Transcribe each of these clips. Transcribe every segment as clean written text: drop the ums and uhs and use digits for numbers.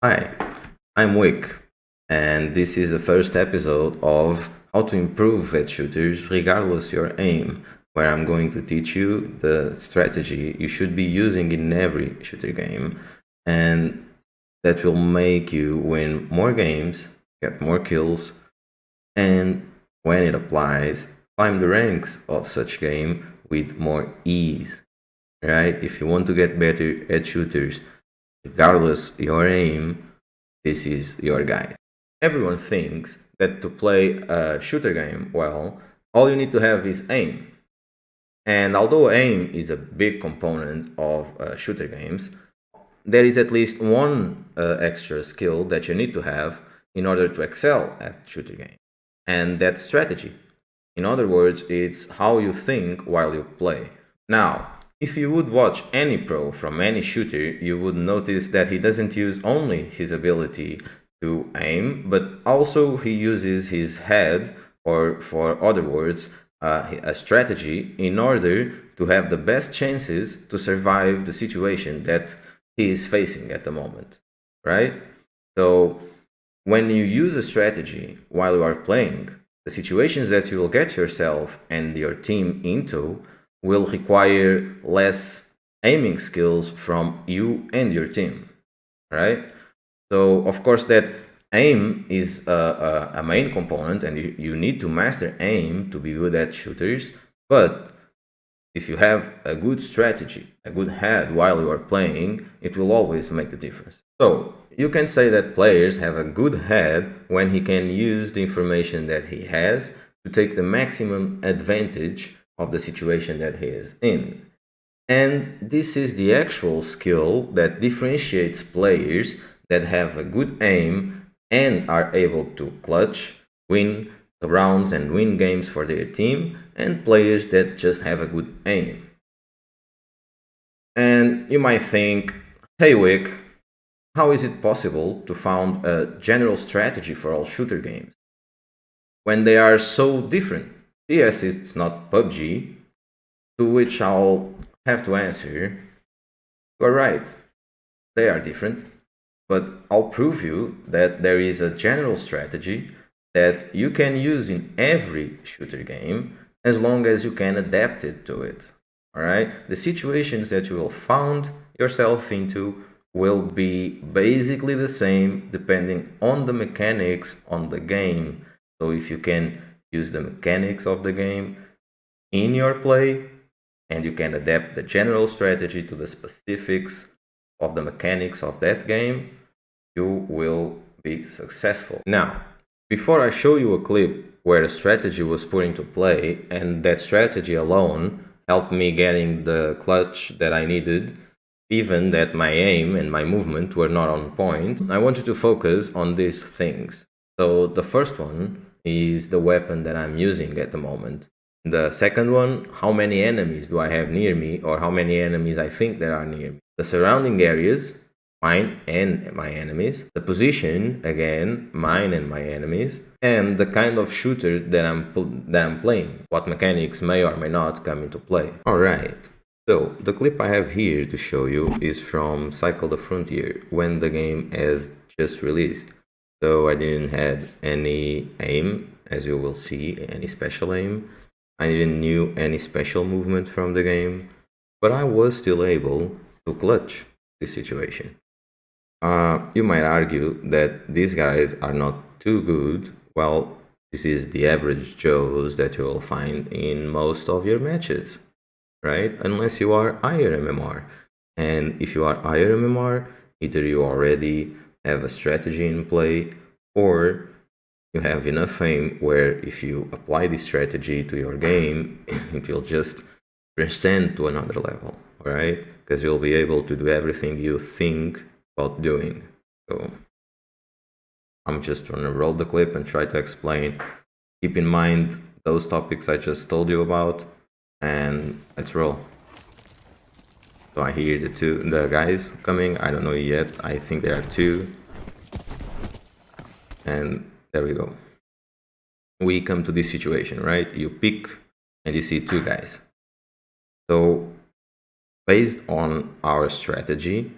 Hi, I'm Wick, and this is the first episode of How to Improve at Shooters Regardless Your Aim, where I'm going to teach you the strategy you should be using in every shooter game, and that will make you win more games, get more kills, and when it applies, climb the ranks of such game with more ease. Right? If you want to get better at shooters, regardless your aim, this is your guide. Everyone thinks that to play a shooter game well, all you need to have is aim. And although aim is a big component of shooter games, there is at least one extra skill that you need to have in order to excel at shooter games, and that's strategy. In other words, it's how you think while you play. Now, if you would watch any pro from any shooter, you would notice that he doesn't use only his ability to aim, but also he uses his head, or for other words, a strategy in order to have the best chances to survive the situation that he is facing at the moment, right? So when you use a strategy while you are playing, the situations that you will get yourself and your team into will require less aiming skills from you and your team, right? So, of course, that aim is a main component, and you need to master aim to be good at shooters. But if you have a good strategy, a good head while you are playing, it will always make the difference. So, you can say that players have a good head when he can use the information that he has to take the maximum advantage of the situation that he is in. And this is the actual skill that differentiates players that have a good aim and are able to clutch, win rounds, and win games for their team, and players that just have a good aim. And you might think, hey Wick, how is it possible to found a general strategy for all shooter games when they are so different? Yes, it's not PUBG, to which I'll have to answer, you're right, they are different, but I'll prove you that there is a general strategy that you can use in every shooter game as long as you can adapt it to it. All right? The situations that you will find yourself into will be basically the same depending on the mechanics on the game. So if you can use the mechanics of the game in your play, and you can adapt the general strategy to the specifics of the mechanics of that game, you will be successful. Now, before I show you a clip where a strategy was put into play, and that strategy alone helped me getting the clutch that I needed, even that my aim and my movement were not on point, I want you to focus on these things. So the first one is the weapon that I'm using at the moment. The second one, how many enemies do I have near me, or how many enemies I think there are near me. The surrounding areas, mine and my enemies. The position, again, mine and my enemies. And the kind of shooter that I'm playing. What mechanics may or may not come into play. Alright, so the clip I have here to show you is from Cycle the Frontier, when the game has just released. So I didn't have any aim, as you will see, any special aim. I didn't knew any special movement from the game, but I was still able to clutch this situation. You might argue that these guys are not too good. Well, this is the average Joes that you will find in most of your matches, right? Unless you are higher MMR. And if you are higher MMR, either you already have a strategy in play, or you have enough fame where if you apply this strategy to your game, it will just transcend to another level, all right? Because you'll be able to do everything you think about doing. So I'm just going to roll the clip and try to explain. Keep in mind those topics I just told you about, and let's roll. So I hear the guys coming. I don't know yet. I think there are two. And there we go. We come to this situation, right? You pick and you see two guys. So based on our strategy,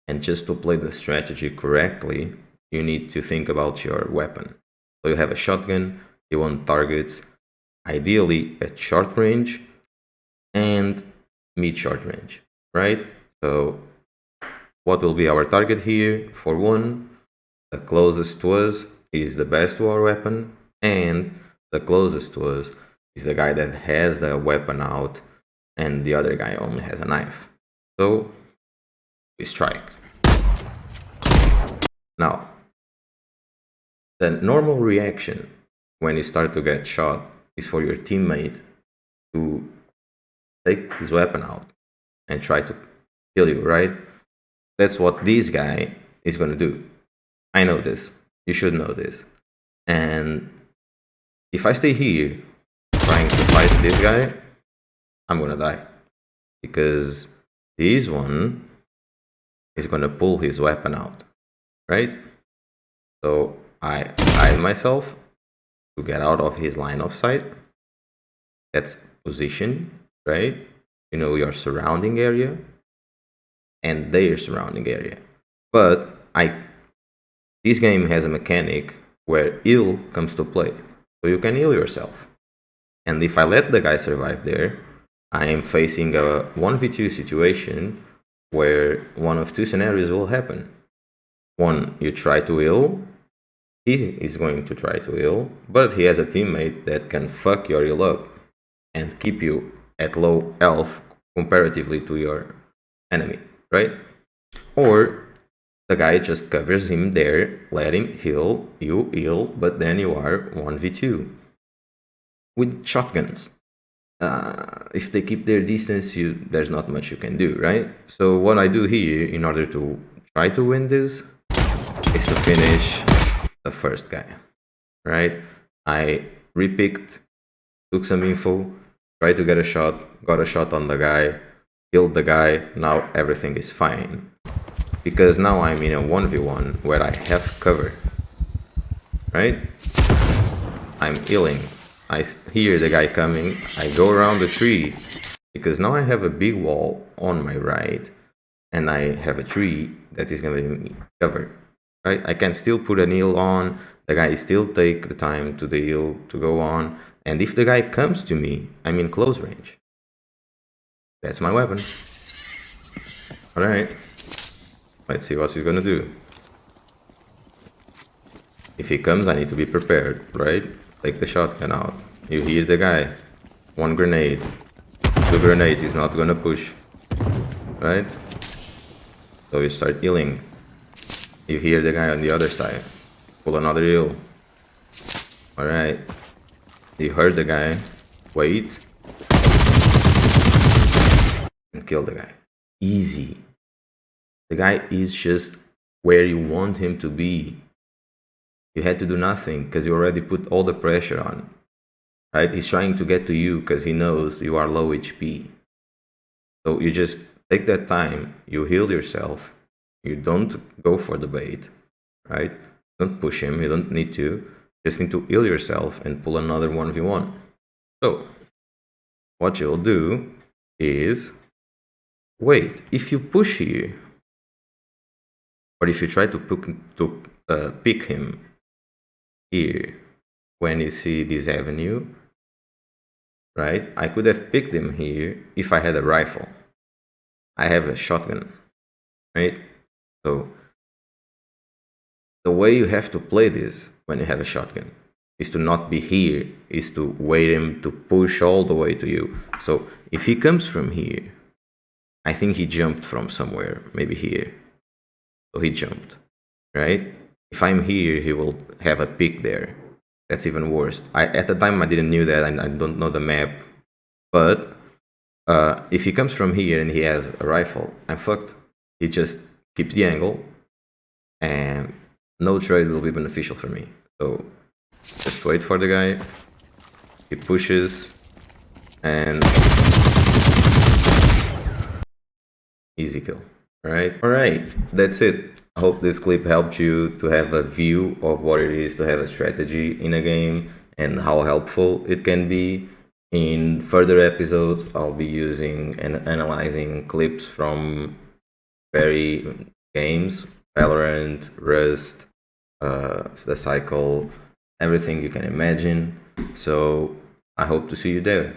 And just to play the strategy correctly, you need to think about your weapon. So you have a shotgun, you want targets ideally at short range and mid-short range, right? So what will be our target here? For one, the closest to us is the best war weapon, and the closest to us is the guy that has the weapon out and the other guy only has a knife. So we strike. Now, the normal reaction when you start to get shot is for your teammate to take his weapon out and try to kill you, right? That's what this guy is going to do. I know this. You should know this. And if I stay here trying to fight this guy, I'm going to die. Because this one is going to pull his weapon out, right? So I hide myself to get out of his line of sight. That's position, right? You know, your surrounding area and their surrounding area. But this game has a mechanic where heal comes to play. So you can heal yourself. And if I let the guy survive there, I am facing a 1v2 situation where one of two scenarios will happen. One, you try to heal, he is going to try to heal, but he has a teammate that can fuck your heal up and keep you at low health comparatively to your enemy, right? Or the guy just covers him there, let him heal, you heal, but then you are 1v2. With shotguns, if they keep their distance, there's not much you can do, right? So what I do here in order to try to win this is to finish the first guy, right? I repicked, took some info, tried to get a shot, got a shot on the guy, killed the guy, now everything is fine. Because now I'm in a 1v1 where I have cover, right? I'm healing. I hear the guy coming, I go around the tree, because now I have a big wall on my right, and I have a tree that is going to be covered, right? I can still put an heal on, the guy still take the time to the heal to go on, and if the guy comes to me, I'm in close range. That's my weapon. Alright, let's see what he's gonna do. If he comes, I need to be prepared, right? Take the shotgun out. You hear the guy. One grenade. Two grenades, he's not gonna push. Right? So you start healing. You hear the guy on the other side. Pull another heal. Alright. You heard the guy. Wait. And kill the guy. Easy. The guy is just where you want him to be. You had to do nothing because you already put all the pressure on. Right? He's trying to get to you because he knows you are low HP. So you just take that time, you heal yourself, you don't go for the bait, right? Don't push him, you don't need to. Just need to heal yourself and pull another 1v1. So, what you'll do is wait. If you push here, or if you try to pick him here when you see this avenue, right? I could have picked him here if I had a rifle. I have a shotgun, right? So the way you have to play this when you have a shotgun is to not be here, is to wait him to push all the way to you. So if he comes from here, I think he jumped from somewhere, maybe here. So he jumped, right? If I'm here, he will have a pick there. That's even worse. At the time I didn't knew that, and I don't know the map. But if he comes from here and he has a rifle, I'm fucked. He just keeps the angle, and no trade will be beneficial for me. So just wait for the guy. He pushes, and easy kill. Alright, that's it. I hope this clip helped you to have a view of what it is to have a strategy in a game and how helpful it can be. In further episodes, I'll be using and analyzing clips from very games, Valorant, Rust, the Cycle, everything you can imagine. So I hope to see you there.